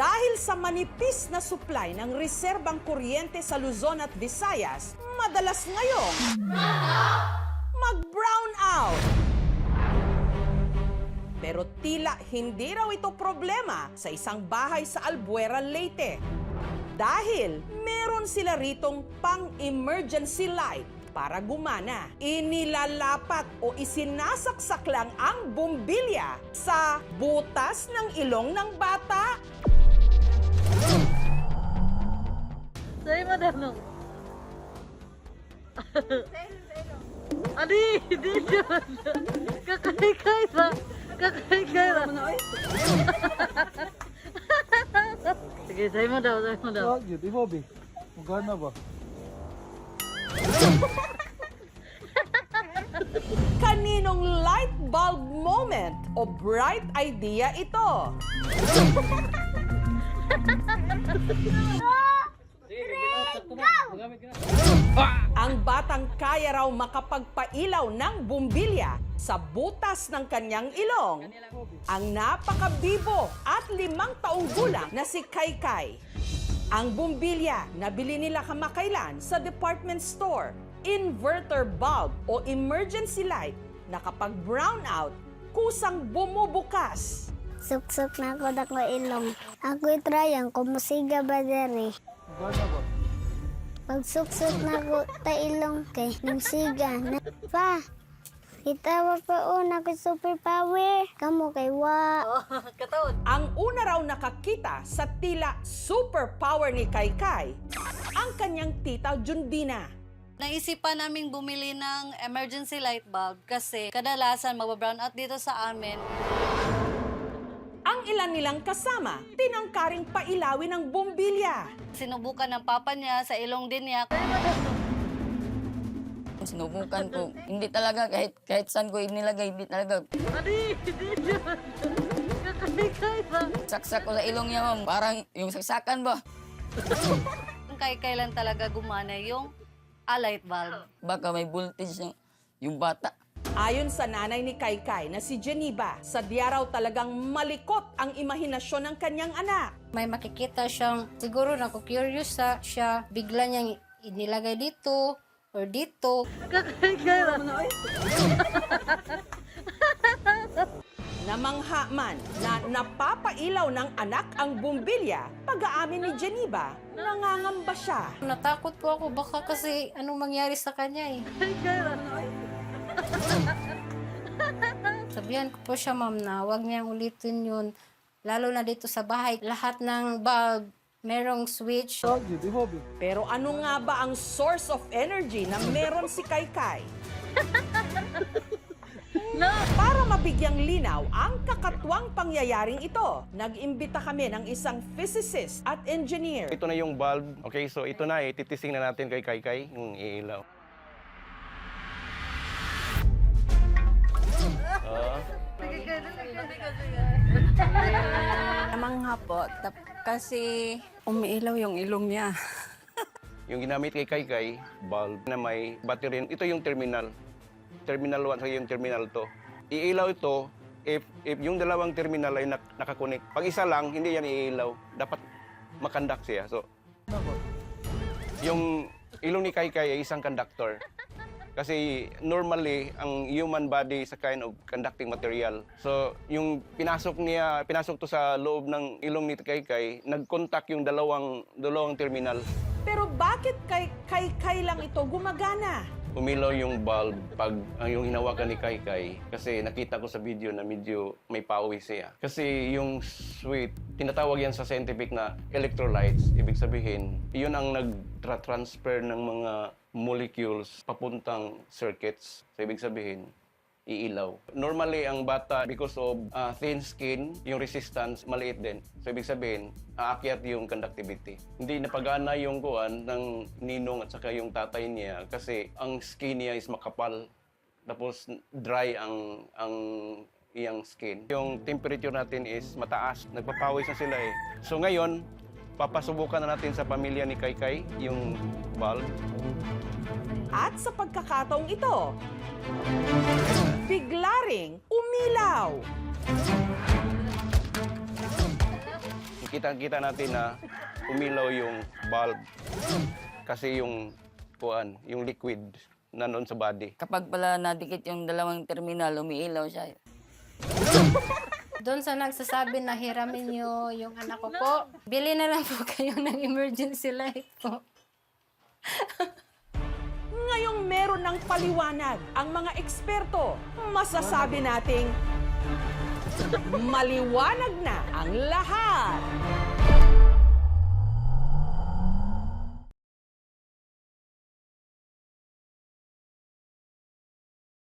Dahil sa manipis na supply ng reserbang kuryente sa Luzon at Visayas, madalas ngayong mag-brown out. Pero tila hindi raw ito problema sa isang bahay sa Albuera, Leyte. Dahil meron sila ritong pang-emergency light para gumana. Inilalapat o isinasaksak lang ang bumbilya sa butas ng ilong ng bata. Sa'yo mo danong. Adi, hindi yun. Kakay-kay ba? Kakay-kay ba? Sige, sa'yo mo daw, sa'yo mo daw. Ah, yun, Bobby. Magana ba? Kaninong light bulb moment o bright idea ito? Ang batang kaya raw makapagpailaw ng bumbilya sa butas ng kanyang ilong. Ang napakabibo at 5 taong gulang na si Kaykay. Ang bumbilya nabili nila kamakailan sa department store. Inverter bulb o emergency light na kapag brown out, kusang bumubukas. Suksok na ako dako ilong. Ako itrayang kumusiga ba dere. Magana ba? Pag suksok na ako ta ilong kay nagsiga na pa. Itawa pa una ko superpower. Kamu kay wa. Ang una raw nakakita sa tila superpower ni Kaykay, ang kanyang tita Jundina. Naisipan naming bumili ng emergency light bulb kasi kadalasan magbabrown out dito sa amin. Ang ilan nilang kasama, tinangkaring pailawin ng bumbilya. Sinubukan ng papa niya sa ilong din niya. Sinubukan ko. Hindi talaga, kahit saan ko inilagay, hindi talaga. Adi, hindi yun. Kakay-kay ba? Saksak ko sa ilong niya, ma'am. Parang yung saksakan ba? Kay kailan talaga gumana yung light bulb. Baka may voltage yung bata. Ayon sa nanay ni Kaykay na si Geneva, sadya raw talagang malikot ang imahinasyon ng kanyang anak. May makikita siyang, siguro naku-curious siya, bigla niyang inilagay dito or dito. Kakay-kay ba? Namangha man na napapailaw ng anak ang bumbilya, pag-aamin ni Geneva, nangangamba siya. Natakot po ako, baka kasi anong mangyari sa kanya eh. Kakay-kay ba? Sabihan ko po siya, ma'am, na huwag niyang ulitin yun. Lalo na dito sa bahay, lahat ng bulb, merong switch. Ah, yun, Bobby. Pero ano nga ba ang source of energy na meron si Kaykay? Para mabigyang linaw ang kakatwang pangyayaring ito, nag-imbita kami ng isang physicist at engineer. Ito na yung bulb. Okay, so ito na, titising na natin kay Kaykay, yung iilaw. Namangha po, kasi umiilaw yung ilong niya. Yung ginamit kay Kaykay, bulb na may battery. Ito yung terminal. Terminal 1 sa yung terminal 2. Iilaw ito if yung dalawang terminal ay nakakunik. Pag isa lang, hindi yan iilaw. Dapat makandak siya. So, yung ilong ni Kaykay ay isang conductor. Kasi normally, ang human body is a kind of conducting material. So, yung pinasok to sa loob ng ilong ni Kaykay, nag-contact yung dalawang terminal. Pero bakit kay Kaykay lang ito gumagana? Umilaw yung bulb pag yung hinawakan ni Kaykay kasi nakita ko sa video na medyo may pawis siya. Kasi yung switch, tinatawag yan sa scientific na electrolytes. Ibig sabihin, yun ang nag-transfer ng mga molecules papuntang circuits. So, ibig sabihin, iilaw. Normally, ang bata, because of thin skin, yung resistance, maliit din. So, ibig sabihin, aakyat yung conductivity. Hindi napagana yung kuwan ng ninong at saka yung tatay niya kasi ang skin niya is makapal. Tapos, dry ang iyang skin. Yung temperature natin is mataas. Nagpapawis na sila eh. So, ngayon, papasubukan na natin sa pamilya ni Kaykay yung bulb. At sa pagkakataong ito, bigla ring umilaw. Kita-kita natin na umilaw yung bulb. Kasi yung liquid nandun sa body. Kapag pala nadikit yung dalawang terminal, umiilaw siya. Doon sa nagsasabi na hiramin niyo yung anak ko po, bili na lang po kayo ng emergency light po. Ngayong meron ng paliwanag ang mga eksperto, masasabi nating maliwanag na ang lahat.